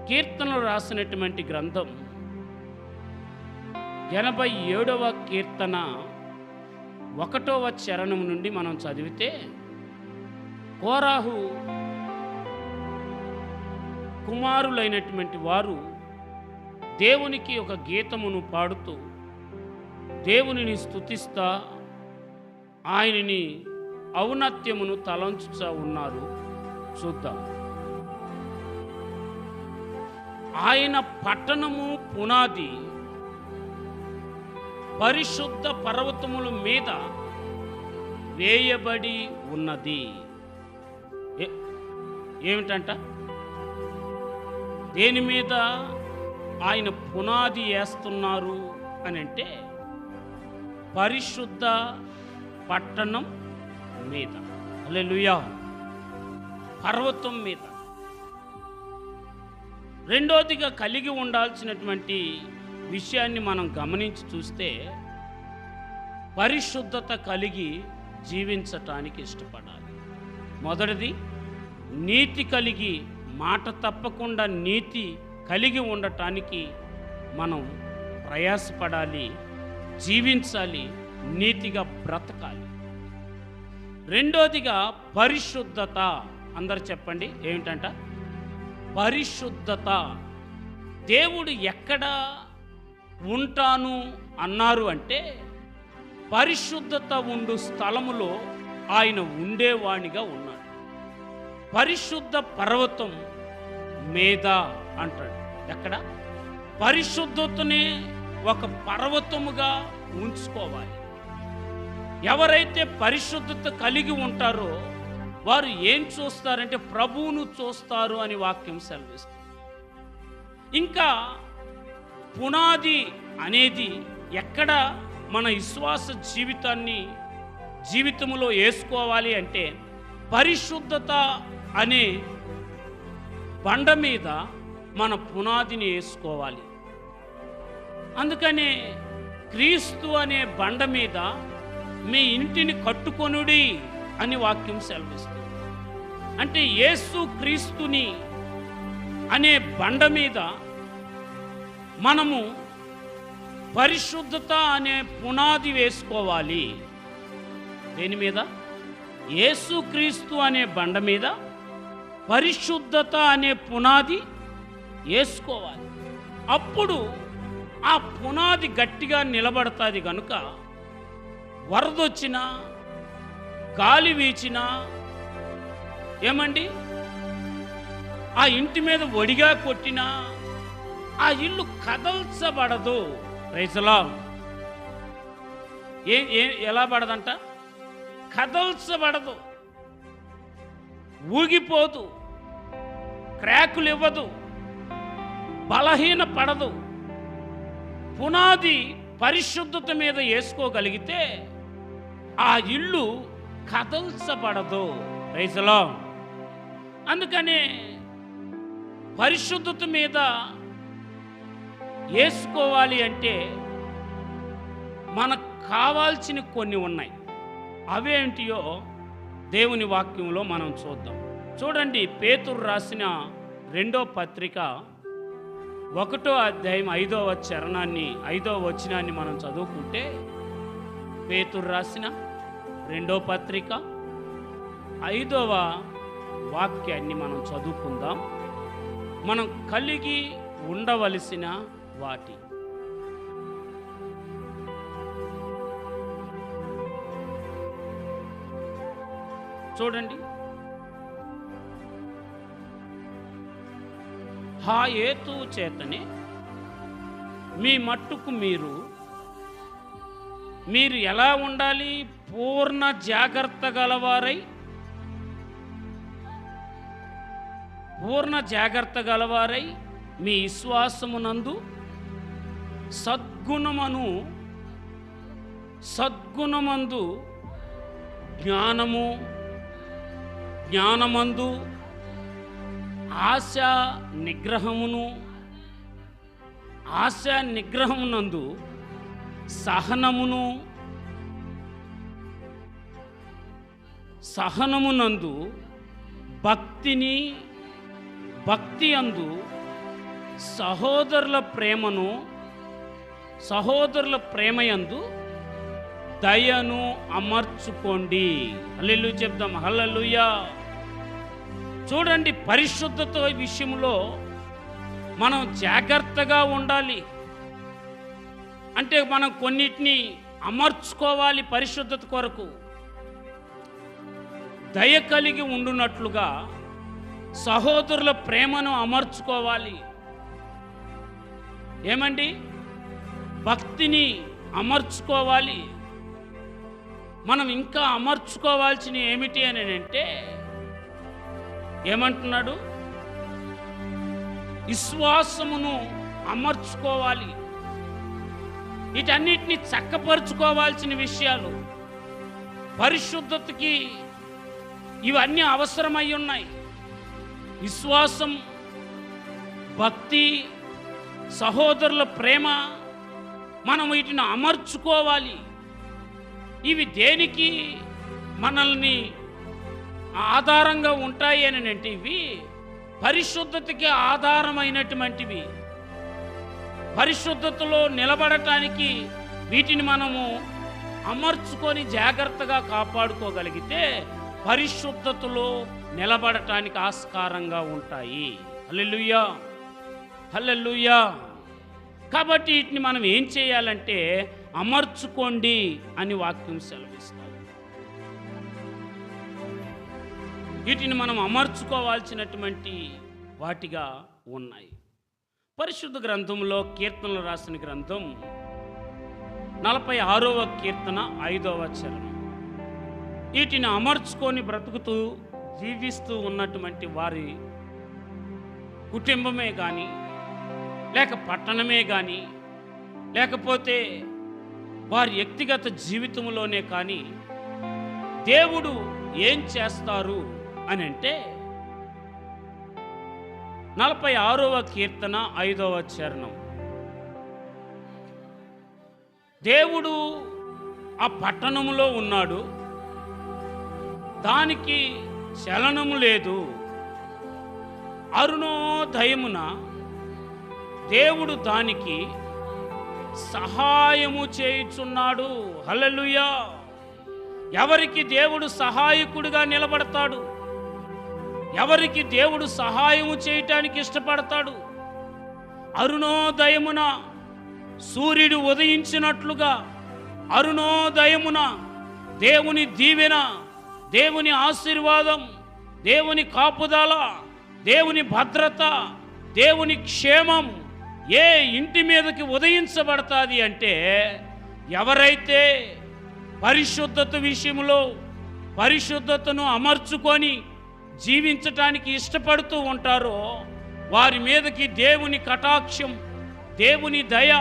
కీర్తనలు రాసినటువంటి గ్రంథం 87వ కీర్తన 1వ చరణం నుండి మనం చదివితే, కోరాహు కుమారులైనటువంటి వారు దేవునికి ఒక గీతమును పాడుతూ దేవునిని స్తుతిస్తా ఆయనని ఔన్నత్యమును తలంచుచా ఉన్నారు. చూద్దాం. ఆయన పట్టణము పునాది పరిశుద్ధ పర్వతముల మీద వేయబడి ఉన్నది. ఏమిటంట? దేని మీద ఆయన పునాది వేస్తున్నారు అని అంటే, పరిశుద్ధ పట్టణం మీద. హల్లెలూయా. పర్వతం మీద. రెండోదిగా కలిగి ఉండాల్సినటువంటి విషయాన్ని మనం గమనించి చూస్తే, పరిశుద్ధత కలిగి జీవించటానికి ఇష్టపడాలి. మొదటిది, నీతి కలిగి, మాట తప్పకుండా నీతి కలిగి ఉండటానికి మనం ప్రయాసపడాలి, జీవించాలి, నీతిగా బ్రతకాలి. రెండోదిగా పరిశుద్ధత. అందరు చెప్పండి, ఏమిటంట? పరిశుద్ధత. దేవుడు ఎక్కడ ఉంటాను అన్నారు అంటే, పరిశుద్ధత ఉండు స్థలములో ఆయన ఉండేవాణిగా ఉన్నాడు. పరిశుద్ధ పర్వతం మీద అంటాడు. ఎక్కడ? పరిశుద్ధతనే ఒక పర్వతముగా ఉంచుకోవాలి. ఎవరైతే పరిశుద్ధత కలిగి ఉంటారో వారు ఏం చూస్తారంటే ప్రభువును చూస్తారు అని వాక్యం సెలవిస్తుంది. ఇంకా పునాది అనేది ఎక్కడ మన విశ్వాస జీవితంలో వేసుకోవాలి అంటే, పరిశుద్ధత అనే బండ మీద మన పునాదిని వేసుకోవాలి. అందుకనే క్రీస్తు అనే బండ మీద మీ ఇంటిని కట్టుకొనుడి అని వాక్యం సెలవిస్తుంది. అంటే యేసు క్రీస్తుని అనే బండ మీద మనము పరిశుద్ధత అనే పునాది వేసుకోవాలి. దేని మీద? యేసు క్రీస్తు అనే బండ మీద పరిశుద్ధత అనే పునాది వేసుకోవాలి. అప్పుడు ఆ పునాది గట్టిగా నిలబడుతుంది. కనుక వరదొచ్చినా, గాలి వీచినా, ఏమండి, ఆ ఇంటి మీద ఒడిగా కొట్టినా ఆ ఇల్లు కదల్చబడదు. రైతులా ఎలా పడదంట? కదల్చబడదు, ఊగిపోదు, క్రాకులు ఇవ్వదు, బలహీన పడదు. పునాది పరిశుద్ధత మీద వేసుకోగలిగితే ఆ ఇల్లు కదల్చబడదు. రైతులా అందుకనే పరిశుద్ధత మీద వేసుకోవాలి అంటే మనకు కావాల్సిన కొన్ని ఉన్నాయి. అవేంటియో దేవుని వాక్యంలో మనం చూద్దాం. చూడండి, పేతురు రాసిన 2వ పత్రిక 1వ అధ్యాయం 5వ చరణాన్ని 5వ వచనాన్ని మనం చదువుకుంటే, పేతురు రాసిన 2వ పత్రిక 5వ వాక్యాన్ని మనం చదువుకుందాం. మనం కలిగి ఉండవలసిన వాటి. చూడండి, ఆ హేతువు చేతనే మీ మట్టుకు మీరు ఎలా ఉండాలి? పూర్ణ జాగ్రత్త గలవారై మీ విశ్వాసమునందు సద్గుణమందు జ్ఞానమందు ఆశా నిగ్రహమునందు సహనమునందు భక్తి అందు సహోదరుల ప్రేమయందు దయను అమర్చుకోండి. హల్లెలూయా చెప్దాం. హల్లెలూయా. చూడండి, పరిశుద్ధత విషయంలో మనం జాగ్రత్తగా ఉండాలి. అంటే మనం కొన్నిటిని అమర్చుకోవాలి. పరిశుద్ధత కొరకు దయ కలిగి ఉండునట్లుగా సహోదరుల ప్రేమను అమర్చుకోవాలి. ఏమండి, భక్తిని అమర్చుకోవాలి. మనం ఇంకా అమర్చుకోవాల్సిన ఏమిటి అని అంటే ఏమంటున్నాడు? విశ్వాసమును అమర్చుకోవాలి. వీటన్నిటిని చక్కపరుచుకోవాల్సిన విషయాలు. పరిశుద్ధతకి ఇవన్నీ అవసరమై ఉన్నాయి. విశ్వాసం, భక్తి, సహోదరుల ప్రేమ, మనం వీటిని అమర్చుకోవాలి. ఇవి దేనికి మనల్ని ఆధారంగా ఉంటాయి అని అంటే ఇవి పరిశుద్ధతకి ఆధారమైనటువంటివి. పరిశుద్ధతలో నిలబడటానికి వీటిని మనము అమర్చుకొని జాగ్రత్తగా కాపాడుకోగలిగితే పరిశుద్ధతలో నిలబడటానికి ఆస్కారంగా ఉంటాయి. హల్లెలూయా, హల్లెలూయా. కాబట్టి వీటిని మనం ఏం చేయాలంటే అమర్చుకోండి అని వాక్యం సెలవిస్తారు. వీటిని మనం అమర్చుకోవాల్సినటువంటి వాటిగా ఉన్నాయి. పరిశుద్ధ గ్రంథంలో కీర్తనలు రాసిన గ్రంథం 46వ కీర్తన 5వ చరణం. వీటిని అమర్చుకొని బ్రతుకుతూ జీవిస్తూ ఉన్నటువంటి వారి కుటుంబమే కానీ, లేక పట్టణమే కానీ, లేకపోతే వారి వ్యక్తిగత జీవితంలోనే కానీ దేవుడు ఏం చేస్తారు అని అంటే 46వ కీర్తన 5వ చరణం. దేవుడు ఆ పట్టణములో ఉన్నాడు, దానికి చలనము లేదు. అరుణోదయమున దేవుడు దానికి సహాయము చేయుచున్నాడు. హల్లెలూయా. ఎవరికి దేవుడు సహాయకుడిగా నిలబడతాడు? ఎవరికి దేవుడు సహాయము చేయటానికి ఇష్టపడతాడు? అరుణోదయమున సూర్యుడు ఉదయించినట్లుగా అరుణోదయమున దేవుని దీవెన, దేవుని ఆశీర్వాదం, దేవుని కాపుదల, దేవుని భద్రత, దేవుని క్షేమం ఏ ఇంటి మీదకి ఉదయించబడతాది అంటే ఎవరైతే పరిశుద్ధత విషయంలో పరిశుద్ధతను అమర్చుకొని జీవించటానికి ఇష్టపడుతూ ఉంటారో వారి మీదకి దేవుని కటాక్షం, దేవుని దయ,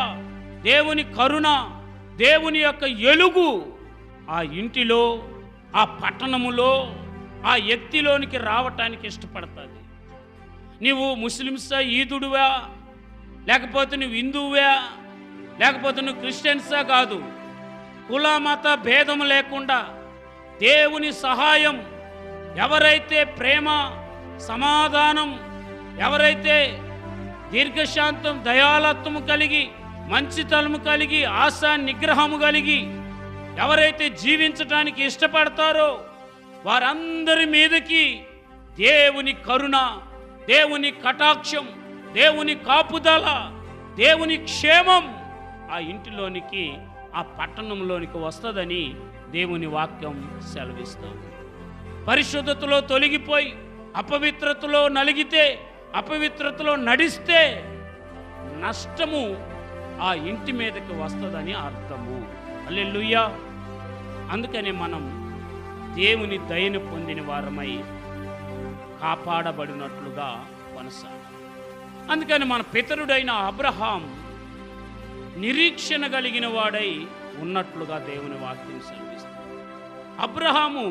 దేవుని కరుణ, దేవుని యొక్క ఎలుగు ఆ ఇంటిలో, ఆ పట్టణములో, ఆ వ్యక్తిలోనికి రావటానికి ఇష్టపడుతుంది. నీవు ముస్లిమ్సా, ఈదుడువా, లేకపోతే నువ్వు హిందువువా, లేకపోతే నువ్వు క్రిస్టియన్సా కాదు, కుల మత భేదము లేకుండా దేవుని సహాయం, ఎవరైతే ప్రేమ, సమాధానం, ఎవరైతే దీర్ఘశాంతం, దయాలత్వము కలిగి, మంచితనము కలిగి, ఆశా నిగ్రహము కలిగి ఎవరైతే జీవించటానికి ఇష్టపడతారో వారందరి మీదకి దేవుని కరుణ, దేవుని కటాక్షం, దేవుని కాపుదల, దేవుని క్షేమం ఆ ఇంటిలోనికి, ఆ పట్టణంలోనికి వస్తుందని దేవుని వాక్యం సెలవిస్తుంది. పరిశుద్ధతలో తొలగిపోయి అపవిత్రతలో నలిగితే, అపవిత్రతలో నడిస్తే నష్టము ఆ ఇంటి మీదకి వస్తుందని అర్థము. హల్లెలూయా. అందుకని మనం దేవుని దయను పొందిన వారమై కాపాడబడినట్లుగా కొనసాగాలి. అందుకని మన పితరుడైన అబ్రహాం నిరీక్షణ కలిగిన వాడై ఉన్నట్లుగా దేవుని వాక్యం సెలవిస్తుంది. అబ్రహాము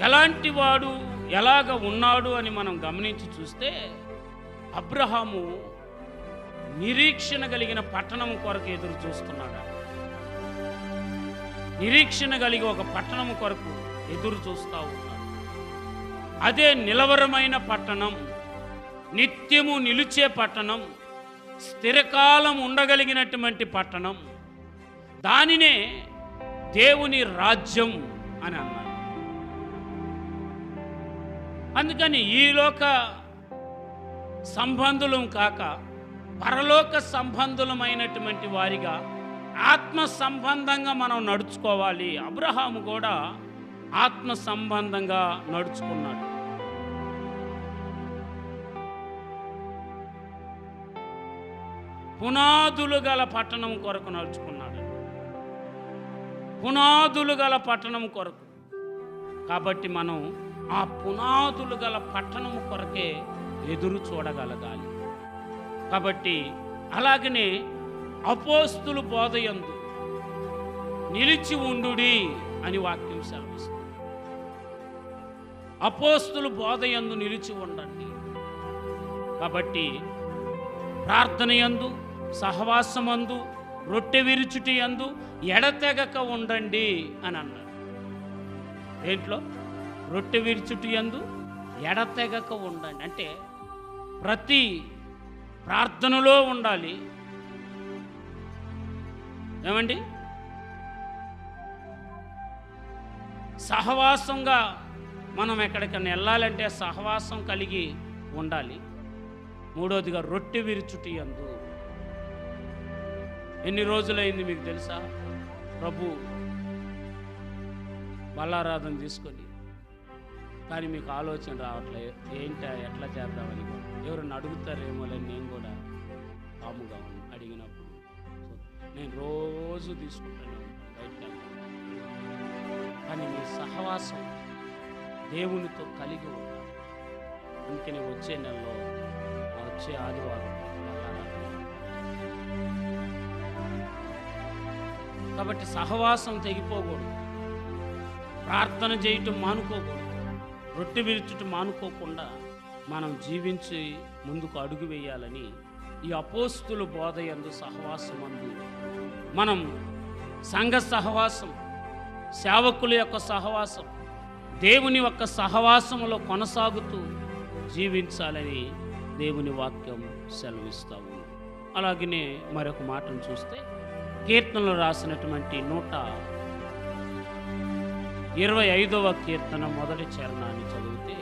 ఎలాంటి వాడు, ఎలాగ ఉన్నాడు అని మనం గమనించి చూస్తే అబ్రహాము నిరీక్షణ కలిగిన పట్టణం కొరకు ఎదురు చూస్తున్నాడు. నిరీక్షణ కలిగి ఒక పట్టణం కొరకు ఎదురు చూస్తూ ఉన్నాడు. అదే నిలవరమైన పట్టణం, నిత్యము నిలిచే పట్టణం, స్థిరకాలం ఉండగలిగినటువంటి పట్టణం. దానినే దేవుని రాజ్యం అని అన్నారు. అందుకని ఈ లోక సంబంధులం కాక పరలోక సంబంధులమైనటువంటి వారిగా ఆత్మ సంబంధంగా మనం నడుచుకోవాలి. అబ్రహాము కూడా ఆత్మ సంబంధంగా నడుచుకున్నాడు. పునాదులు గల పట్టణం కొరకు నడుచుకున్నాడు. పునాదులు గల పట్టణం కొరకు. కాబట్టి మనం ఆ పునాదులు గల పట్టణం కొరకే ఎదురు చూడగలగాలి. కాబట్టి అలాగనే అపోస్తులు బోధయందు నిలిచి ఉండుడి అని వాక్యం సెలవిస్తుంది. అపోస్తులు బోధయందు నిలిచి ఉండండి. కాబట్టి ప్రార్థన యందు, సహవాసమందు, రొట్టె విరుచుటి యందు ఎడతెగక ఉండండి అని అన్నాడు. దేంట్లో? రొట్టె విరుచుటి యందు ఎడతెగక ఉండండి. అంటే ప్రతి ప్రార్థనలో ఉండాలి. ఏమండి? సహవాసంగా మనం ఎక్కడికైనా వెళ్ళాలంటే సహవాసం కలిగి ఉండాలి. మూడోదిగా రొట్టె విరుచుటి యందు. ఎన్ని రోజులైంది మీకు తెలుసా? ప్రభు బల్లారాధన తీసుకొని, కానీ మీకు ఆలోచన రావట్లేదు ఏంటా ఎట్లా చేద్దామని. ఎవరన్నా అడుగుతారేమోలని నేను కూడా కాముగా అడిగినప్పుడు నేను రోజు తీసుకుంటాను బయటకు వెళ్తాను. కానీ మీ సహవాసం దేవునితో కలిగి ఉంటాను. అందుకని వచ్చే నెలలో, వచ్చే ఆదివారం కాబట్టి సహవాసం తెగిపోకూడదు. ప్రార్థన చేయటం మానుకోకూడదు. రొట్టె విరుచుట మానుకోకుండా మనం జీవించి ముందుకు అడుగు వేయాలని ఈ అపోస్తుల బోధయందు, సహవాసమందు మనం సంఘ సహవాసం, సేవకుల యొక్క సహవాసం, దేవుని యొక్క సహవాసములో కొనసాగుతూ జీవించాలని దేవుని వాక్యం సెలవిస్తాము. అలాగనే మరొక మాటను చూస్తే కీర్తనలు రాసినటువంటి 125వ కీర్తన మొదటి చరణాన్ని చదివితే,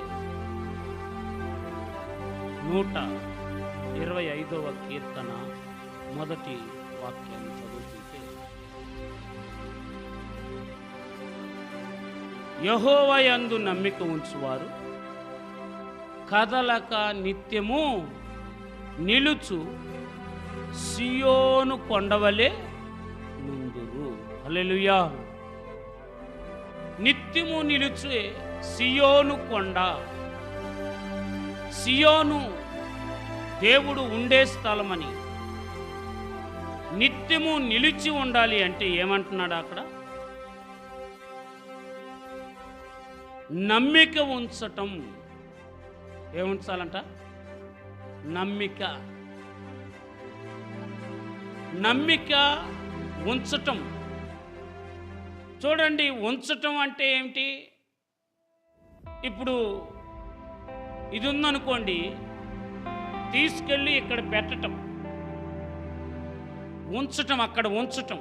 125వ కీర్తన మొదటి వాక్యాన్ని చదువుతుంటే, యెహోవా యందు నమ్మిక ఉంచువారు కదలక నిత్యము నిలుచు సియోను కొండవలే నుందురు. హల్లెలూయా. నిత్యము నిలుచే సియోను కొండ. సియోను దేవుడు ఉండే స్థలమని. నిత్యము నిలిచి ఉండాలి అంటే ఏమంటున్నాడు అక్కడ? నమ్మిక ఉంచటం. ఏముంచాలంట? నమ్మిక. నమ్మిక ఉంచటం. చూడండి, ఉంచటం అంటే ఏమిటి? ఇప్పుడు ఇది ఉందనుకోండి, తీసుకెళ్ళి ఇక్కడ పెట్టటం, ఉంచటం, అక్కడ ఉంచటం.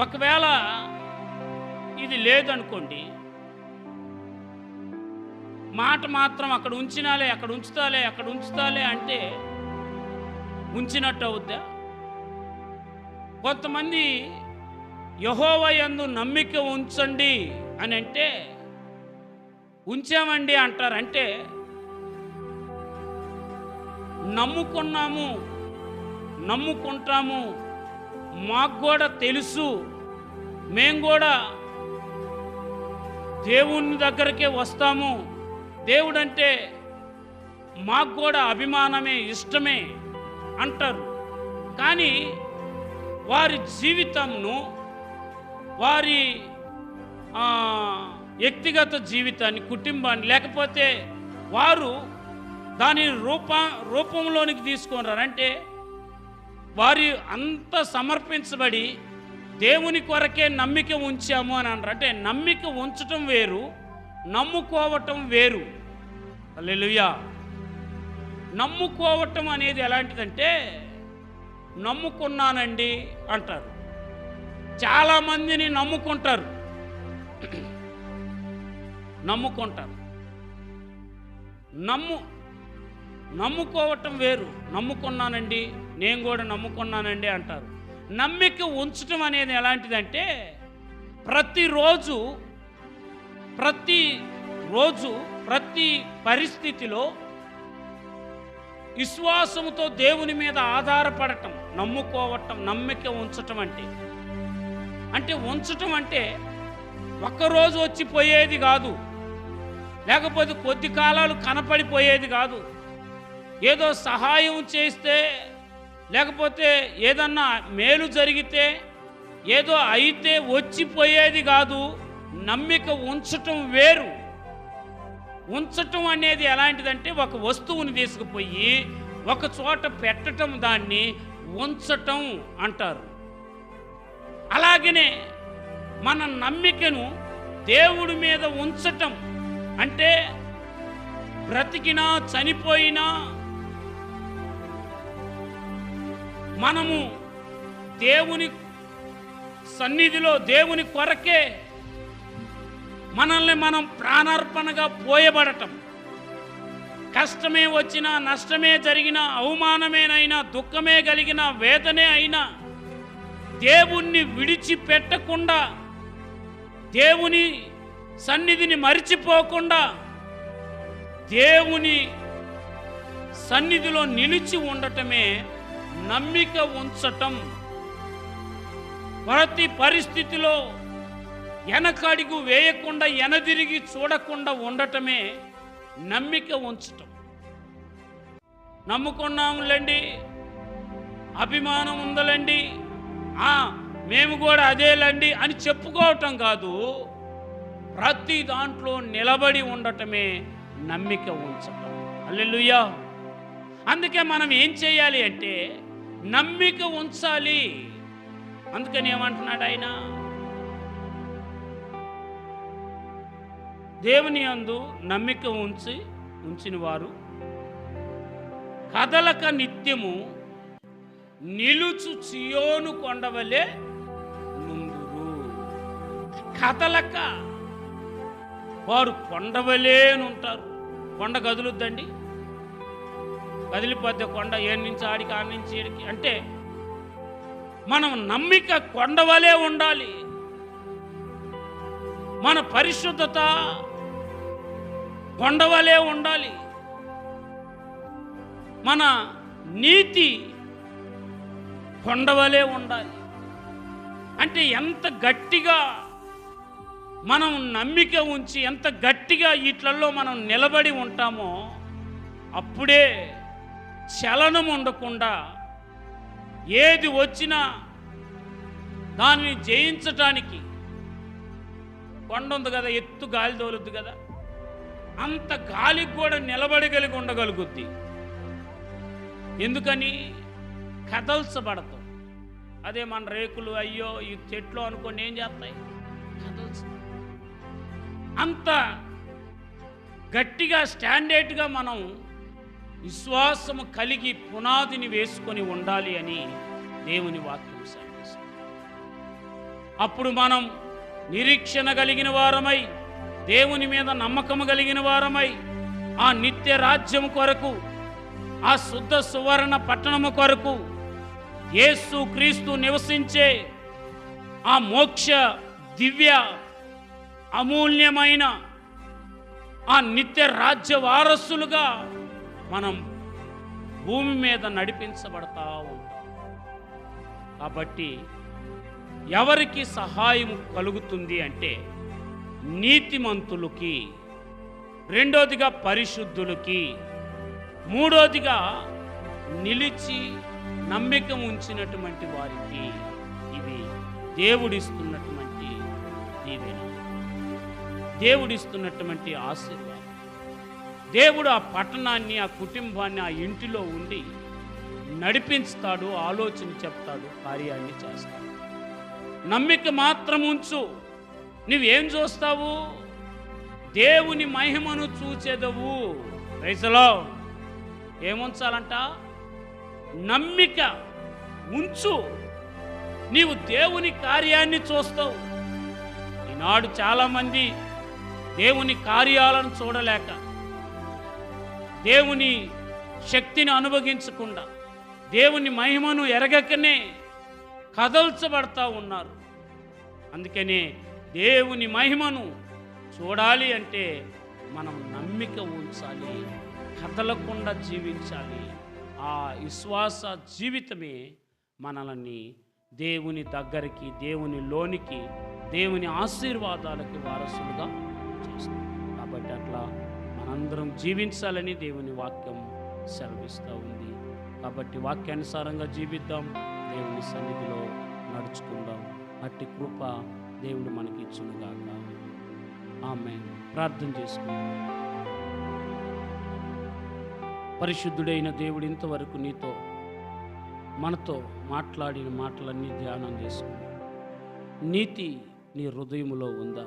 ఒకవేళ ఇది లేదనుకోండి, మాట మాత్రం అక్కడ ఉంచినాలే, అక్కడ ఉంచుతాలే, అక్కడ ఉంచుతాలే అంటే ఉంచినట్టు అవుద్దా? కొంతమంది యెహోవా యందు నమ్మిక ఉంచండి అని అంటే ఉంచామండి అంటారు. అంటే నమ్ముకున్నాము, నమ్ముకుంటాము, మాకు కూడా తెలుసు, మేము కూడా దేవుని దగ్గరకే వస్తాము, దేవుడంటే మాకు కూడా అభిమానమే, ఇష్టమే అంటారు. కానీ వారి జీవితంను, వారి వ్యక్తిగత జీవితాన్ని, కుటుంబాన్ని, లేకపోతే వారు దాని రూపంలోనికి తీసుకున్నారు. అంటే వారి అంత సమర్పించబడి దేవుని కొరకే నమ్మిక ఉంచాము అని అంటారు. అంటే నమ్మిక ఉంచటం వేరు, నమ్ముకోవటం వేరు. హల్లెలూయా. నమ్ముకోవటం అనేది ఎలాంటిదంటే, నమ్ముకున్నానండి అంటారు. చాలామందిని నమ్ముకుంటారు. నమ్ముకోవటం వేరు. నమ్ముకున్నానండి, నేను కూడా నమ్ముకున్నానండి అంటారు. నమ్మిక ఉంచటం అనేది ఎలాంటిదంటే, ప్రతిరోజు ప్రతి పరిస్థితిలో విశ్వాసముతో దేవుని మీద ఆధారపడటం, నమ్ముకోవటం, నమ్మిక ఉంచటం అంటే ఉంచటం అంటే ఒక్కరోజు వచ్చి పోయేది కాదు, లేకపోతే కొద్ది కాలాలు కనపడిపోయేది కాదు. ఏదో సహాయం చేస్తే, లేకపోతే ఏదన్నా మేలు జరిగితే, ఏదో అయితే వచ్చిపోయేది కాదు. నమ్మిక ఉంచటం వేరు. ఉంచటం అనేది ఎలాంటిదంటే, ఒక వస్తువుని తీసుకుపోయి ఒక చోట పెట్టటం, దాన్ని ఉంచటం అంటారు. అలాగనే మన నమ్మికను దేవుడి మీద ఉంచటం అంటే, బ్రతికినా చనిపోయినా మనము దేవుని సన్నిధిలో దేవుని కొరకే మనల్ని మనం ప్రాణార్పణగా పోయబడటం. కష్టమే వచ్చినా, నష్టమే జరిగినా, అవమానమేనైనా, దుఃఖమే కలిగినా, వేదనే అయినా దేవుణ్ణి విడిచిపెట్టకుండా, దేవుని సన్నిధిని మరిచిపోకుండా, దేవుని సన్నిధిలో నిలిచి ఉండటమే నమ్మిక ఉంచటం. ప్రతి పరిస్థితిలో వెనకడుగు వేయకుండా, వెనదిరిగి చూడకుండా ఉండటమే నమ్మిక ఉంచటం. నమ్ముకున్నాములండి, అభిమానం ఉందలండి, మేము కూడా అదేలండి అని చెప్పుకోవటం కాదు. ప్రతి దాంట్లో నిలబడి ఉండటమే నమ్మిక ఉంచటం. హల్లెలూయా. అందుకే మనం ఏం చేయాలి అంటే, నమ్మిక ఉంచాలి. అందుకని ఏమంటున్నాడు ఆయన, దేవుని యందు నమ్మిక ఉంచిన వారు కదలక నిత్యము నిలుచు సియోను కొండవలే నుందురు. కదలక వారు కొండవలే ఉంటారు. కొండ కదులుద్దండి, కదిలిపోద్ది కొండ. ఏడు నుంచి ఆడికి, ఆడి నుంచి ఏడికి. అంటే మనం నమ్మిక కొండవలే ఉండాలి. మన పరిశుద్ధత కొండవలే ఉండాలి. మన నీతి కొండవలే ఉండాలి. అంటే ఎంత గట్టిగా మనం నమ్మిక ఉంచి, ఎంత గట్టిగా వీటిల్లో మనం నిలబడి ఉంటామో, అప్పుడే చలనం ఉండకుండా ఏది వచ్చినా దానిని జయించటానికి, కొండ ఉంది కదా, ఎత్తు గాలి తోలుద్ది కదా, అంత గాలికి కూడా నిలబడగలిగి ఉండగలుగుద్ది. ఎందుకని? కదల్చబడతాం. అదే మన రేకులు, అయ్యో ఈ చెట్లు అనుకోని ఏం చేస్తాయి? కదల్చు. అంత గట్టిగా స్టాండర్డ్గా మనం విశ్వాసము కలిగి పునాదిని వేసుకొని ఉండాలి అని దేవుని వాక్యం సెలవిస్తుంది. అప్పుడు మనం నిరీక్షణ కలిగిన వారమై, దేవుని మీద నమ్మకము కలిగిన వారమై, ఆ నిత్య రాజ్యం కొరకు, ఆ శుద్ధ సువర్ణ పట్టణము కొరకు, యేసు క్రీస్తు నివసించే ఆ మోక్ష దివ్య అమూల్యమైన ఆ నిత్య రాజ్య వారసులుగా మనం భూమి మీద నడిపించబడతా ఉంటాం. కాబట్టి ఎవరికి సహాయం కలుగుతుంది అంటే, నీతిమంతులకి, రెండోదిగా పరిశుద్ధులకి, మూడోదిగా నిలిచి నమ్మిక ఉంచినటువంటి వారికి. ఇవి దేవుడిస్తున్నటువంటి దీవెన, దేవుడిస్తున్నటువంటి ఆశీర్వాదం. దేవుడు ఆ పట్టణాన్ని, ఆ కుటుంబాన్ని, ఆ ఇంటిలో ఉండి నడిపిస్తాడు, ఆలోచన చెప్తాడు, కార్యాన్ని చేస్తాడు. నమ్మిక మాత్రం ఉంచు. నువ్వేం చూస్తావు? దేవుని మహిమను చూచెదవు. Praise the lord. ఏముంచాలంట? నమ్మిక ఉంచు. నీవు దేవుని కార్యాన్ని చూస్తావు. ఈనాడు చాలామంది దేవుని కార్యాలను చూడలేక, దేవుని శక్తిని అనుభవించకుండా, దేవుని మహిమను ఎరగకనే కదల్చబడతా ఉన్నారు. అందుకనే దేవుని మహిమను చూడాలి అంటే మనం నమ్మిక ఉంచాలి, కదలకుండా జీవించాలి. ఆ విశ్వాస జీవితమే మనల్ని దేవుని దగ్గరికి, దేవుని లోనికి, దేవుని ఆశీర్వాదాలకి వారసులుగా చేస్తుంది. కాబట్టి అట్లా మనందరం జీవించాలని దేవుని వాక్యం సెలవిస్తూ ఉంది. కాబట్టి వాక్యానుసారంగా జీవిద్దాం, దేవుని సన్నిధిలో నడుచుకుందాం. అట్టి కృప దేవుడు మనకి ఇచ్చునుగాక. ఆమేన్. ప్రార్థన చేసుకుందాం. పరిశుద్ధుడైన దేవుడు ఇంతవరకు మనతో మాట్లాడిన మాటలన్నీ ధ్యానం చేసుకుని, నీతి నీ హృదయములో ఉందా?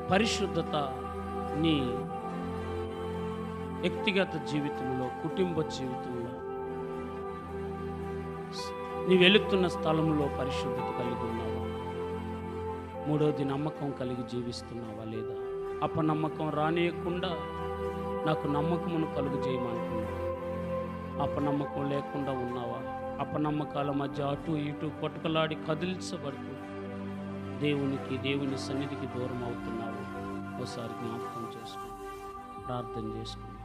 పరిశుద్ధత నీ వ్యక్తిగత జీవితంలో, కుటుంబ జీవితంలో, నీ వెళుతున్న స్థలంలో పరిశుద్ధత కలిగి ఉన్నావా? మూడోది, నమ్మకం కలిగి జీవిస్తున్నావా లేదా? అపనమ్మకం రానియకుండా నాకు నమ్మకమును కలుగు చేయమంటున్నావు. అపనమ్మకం లేకుండా ఉన్నావా? అపనమ్మకాల మధ్య అటు ఇటు కొట్టుకలాడి కదిలించబడుతూ దేవుని సన్నిధికి దూరం అవుతున్నావు. ఒకసారి జ్ఞాపకం చేసుకో, ప్రార్థన చేసుకో.